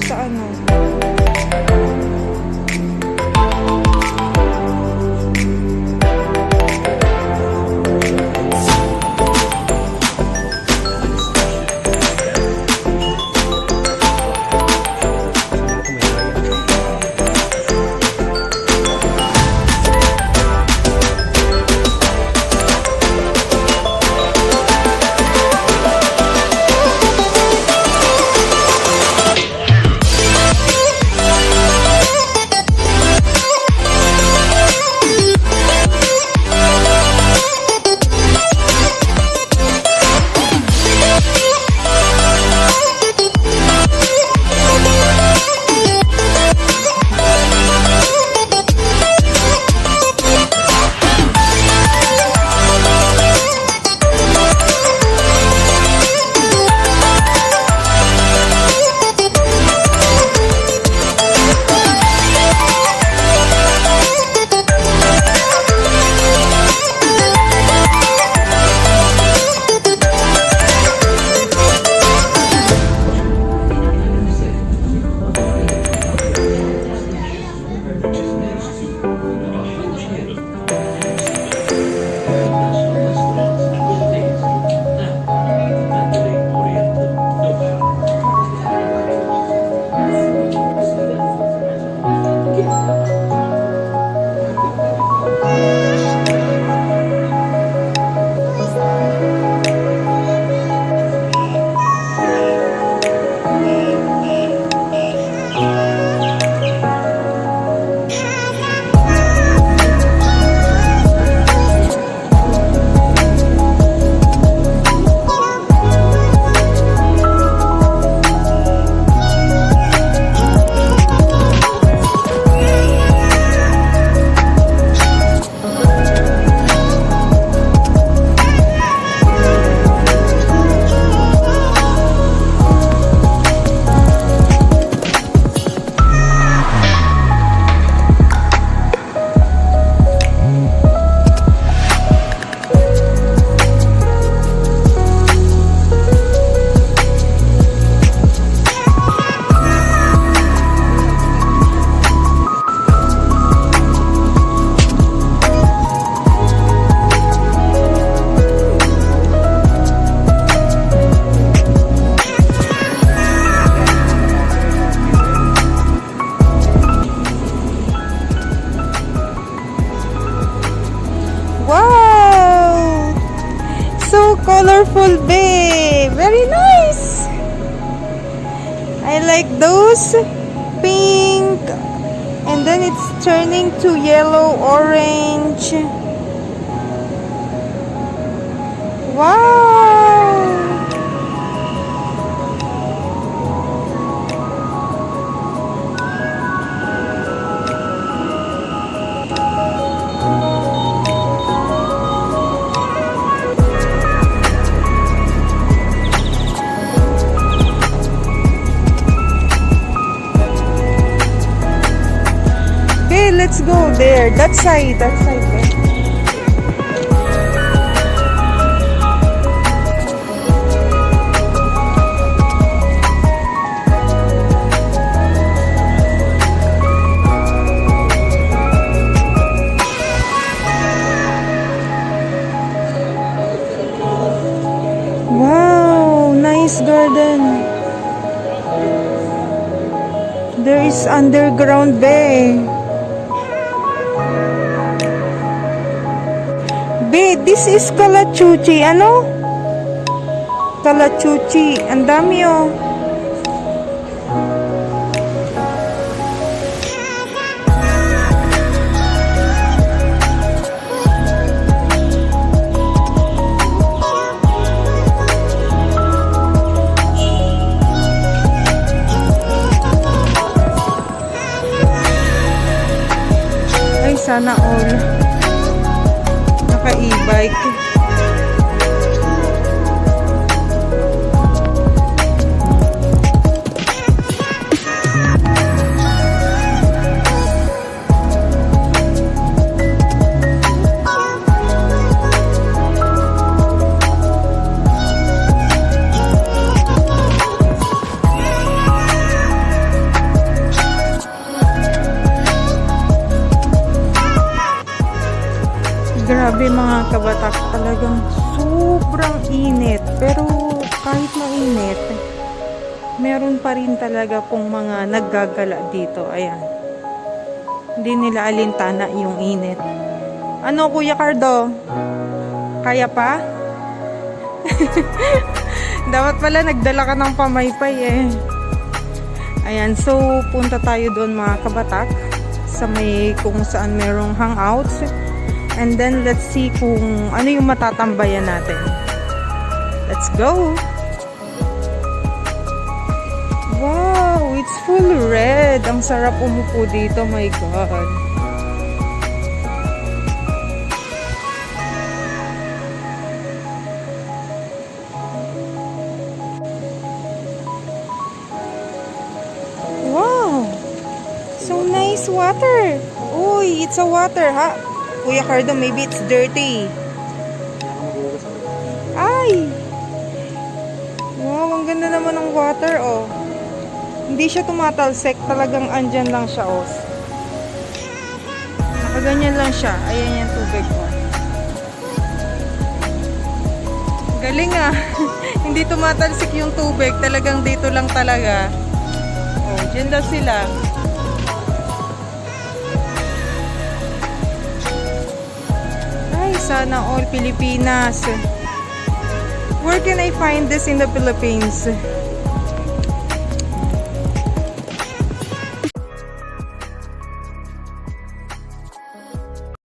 sa ano. Wow! So colorful, babe. Very nice. I like those pink, and then it's turning to yellow, orange. Wow! Let's go there. That side. That side. Wow, nice garden. There is underground bay. Babe, this is Kalachuchi. Ano? Kalachuchi. Ang dami oh. Ay, sana all. Naka-e-bike. Grabe mga kabatak, talagang sobrang init. Pero kahit mainit, meron pa rin talaga pong mga naggagala dito. Ayan. Hindi nila alintana yung init. Ano, Kuya Cardo? Kaya pa? Dapat pala nagdala ka ng pamaypay eh. Ayan, so punta tayo doon mga kabatak sa may kung saan merong hangouts. And then let's see kung ano yung matatambayan natin. Let's go! Wow, it's full red. Ang sarap umupo dito, my God. Wow! So nice water. Uy, it's a water, ha? Kuya Cardo, maybe it's dirty. Ay! Wow, ang ganda naman ng water, oh. Hindi siya tumatalsek, talagang andyan lang siya, oh. Nakaganyan lang siya. Ayan yung tubig ko. Galing ah. Hindi tumatalsik yung tubig, talagang dito lang talaga. Oh, dyan lang sila. Ay, sana all Pilipinas. Where can I find this in the Philippines?